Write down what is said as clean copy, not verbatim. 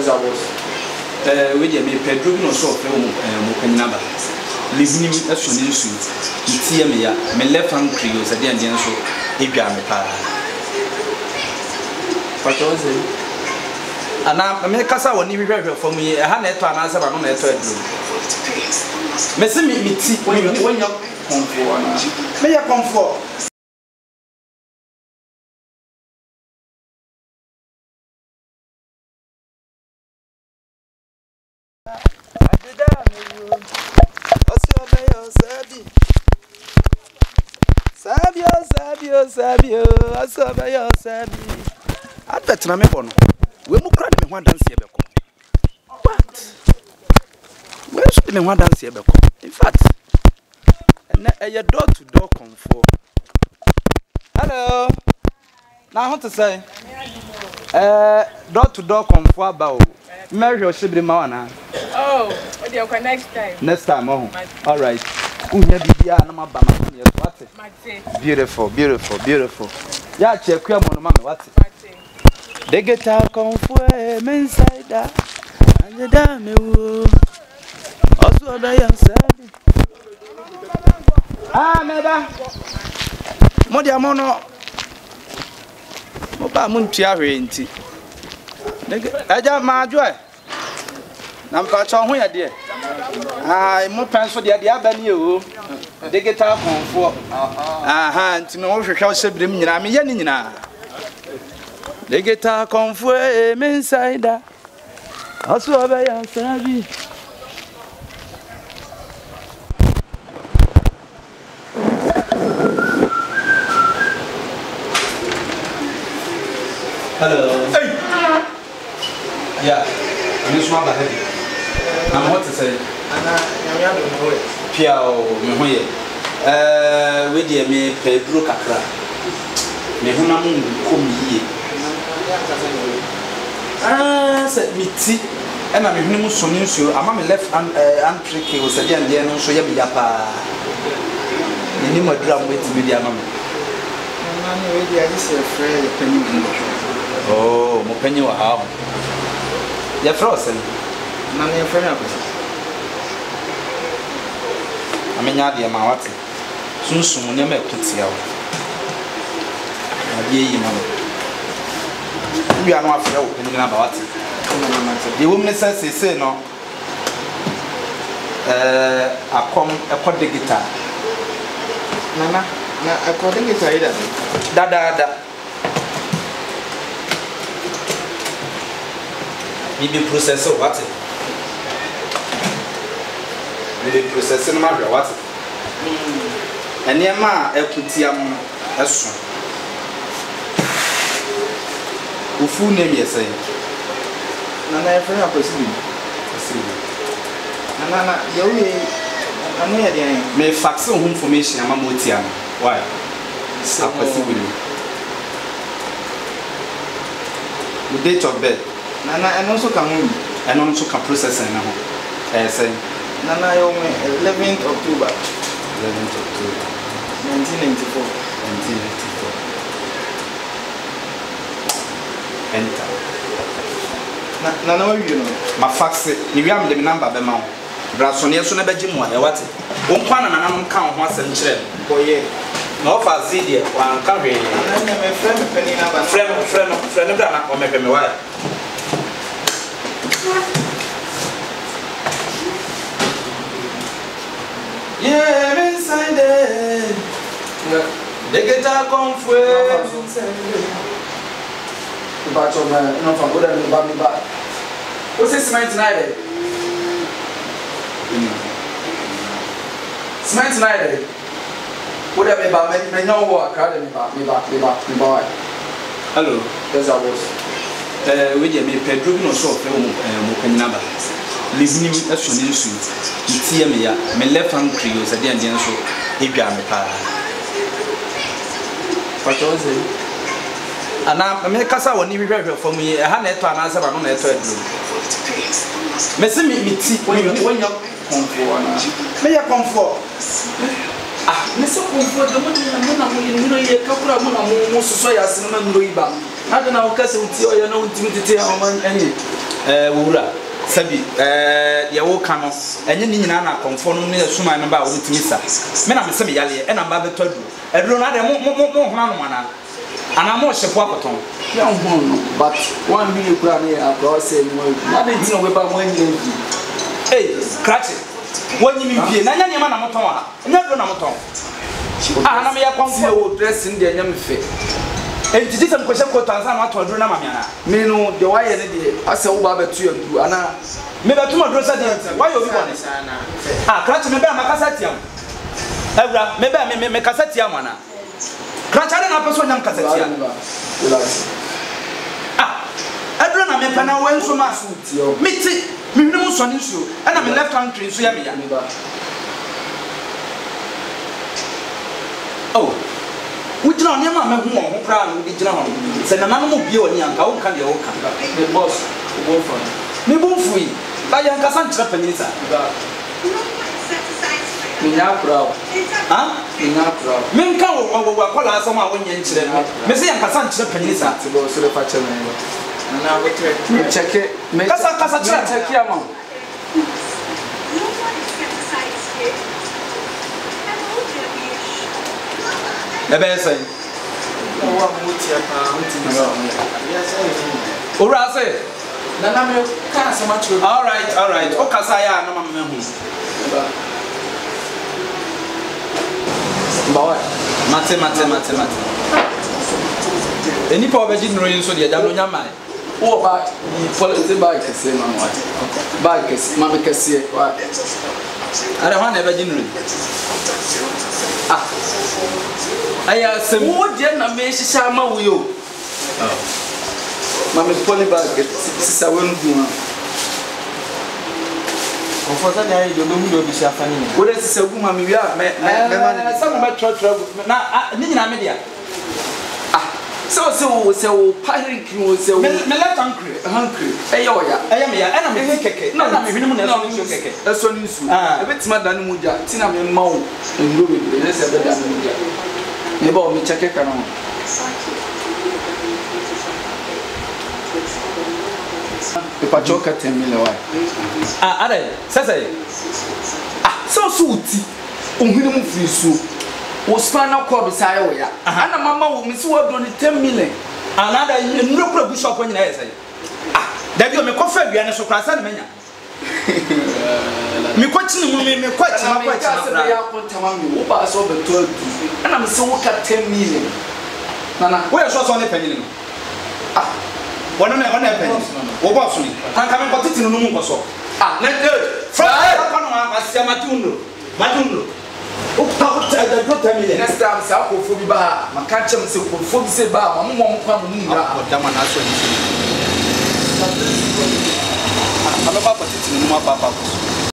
We dey me Pedro no so fe mo kanyaba. Living as you need to see me ya. Me left hand creos at the end so edwa me pa. What was it? Ana me kasa woni bi hwehwe for me ha na eto ana seba no na eto adru. Me se me ti wonya comfort ana. Me ya comfort. Sabio, asabayo sabi. Advert na me bono. We mu kra de me ho dance ye beko. What? Where should me ho dance ye beko? In fact, na door to door comfort. Hello. Now what to say? Door to door comfort about. Marry your sibling ma. Oh, okay, next time. Next time, oh. All right. Beautiful, beautiful, beautiful. Yeah, check your mama. What? They get out comfort, inside that. And the dame also by yourself. Madam. Modia mono. Moba muntia renti. Aja ma joy. Nampa cho ho ya de. Mo penso de abani o. They get out comfort. Nti no hwehwe o sebirem nyina me ye ni nyina. They get out comfort inside that. Also by yourself. Hello. Hey. Yeah. I'm just one heavy. I'm what to say. Piao me hoye. We dey me Pedro kakra. Me huna mu komiye. Say me ti. E na me hunu mu so nsuo. Ama me left hand trick o say dey no so ye me ya pa. Ni madura mo ti me dey ama me. Na we dey agi say friend penny. Oh, mo penny wa ha. Ya frozen. Na me friend akosi. Amenya de ma wate. Sunsun ne ma kutia wo. Ade yi ma. Wi anu afre wo penny na ba wate. De wo mne say no. Akom ekode guitar. Nana, na ekode guitar ida. Da. Bibi processor what? Bibi processor ma hwe what? Enema ekutiam eso. Ufu name yesay. Nana efre na possible. Nana yewe anu ya dey. Me fax information ama motia. Why? Possible. The date of birth. Nana and also can and also can process now. Say Nana 11th October 1994. Enter. Nana you know. My fax you am the number be ma. Brasonia so na beji mo e what? Wo kwa na nana kan ho asem kire. Boye. No fa zidie wan ka hwe. Nana me friend penny number. Friend bra na o me me why? Yeah, I'm inside there. They get our comfort. The batch of no from good and bad me back. What's this cement tonight? Cement tonight. What have you made no work? Me back. Hello, there's a boss. We dey me Pedro no so fe mo kanyaba. Living as you need to see me ya. Me left hand creos at the end so edwa me pa. What was it? Ana me kasa woni bi hwehwe for me ha na eto ana seba no na eto adru. Me se me ti wonya comfort ana. Me ya comfort. Me so comfort the money na ye kakura mo na mo so ya sinema ndro iba. Adana o kase uti o ya na uti tete ha man enye. wura sabi ye wo ka no enye ni nyina na konfo no ne suma no ba wo timi sa me na me se me yale e na ba beto aduro na de mo hona no mana ana mo hyepo akoton ya ho no but one million kura na ya akwa say no na de tin we ba mo nyina Kratch wonyi mi bie na nya nyema na moton ha nya do na moton na me ya konfo wo dressing de nya me fe enti jisem ko sheko tanzan wa to do na mamia na me no de wa ye ne de ase wo ba betu aduru ana me betu ma do sa de wa yo bi bone Kratch me be makasa tiam Ebra me be me kasa tiam ana Kratch ada na person nyam kasa tiam aduro na me pana wen so ma miti me hunu so ni so na me left hand train so ya me ya wujina oni ma me hu ho kra no di jina ho se na nanu mo bie oni anka wo kan de wo kan the boss wo for me bo fu yi ba ya nka san tira panisa me nya kra me nya kra me nka wo akola asam a wonye nkire no me se ya nka san tira panisa te bo so le fa che me na wo tre me check me kasa tira check ya ma ebe say wa mutia pa mutia ora say na me ka sama chiro all right o kasa ya na mama me hu bawa mate eni pa obeji nro yin so de da no nya mai wo ba ni policy bag kese ma wa bag kese ma me kese wa ara hwa na obeji nro aya sem wo de na me hihya ma wo yo ma me policy bag sisa wen du ma Conforta de aí do mundo do bicha família. Wo de sisa gu ma me wi a me sabe me trotro na ni nyina me dia so wo pirate kin wo me left hungry e yo ya me ya na me fi keke na me hwene mu na so keke eso ni su e betima dan mu ja ti na me ma wo ndro be ne se be dan mu ja me ba o mi cheke kana e pa choka 10 million wa ada sese so uti ohwene mu firi su wo spana call beside wo ya ana mama wo mi si wo do ni 10 million anada ndro kura bishop nyina yese dabi o me kofa bia ne so kra sa ne menya mi ko chini mu me ko chini ma ko chini na ya ko tama mi wo ba so be to adu ana mi si wo ka 10 million nana wo ya so ne penny no wona penny wo boss ni kan ka me ko titi no mu ko so na fra ka no ma asia matundo next time say akofo bi ba maka chem say akofo bi say ba mo kwa mo ni ra dama na so ni ama ba ko titi no ma papa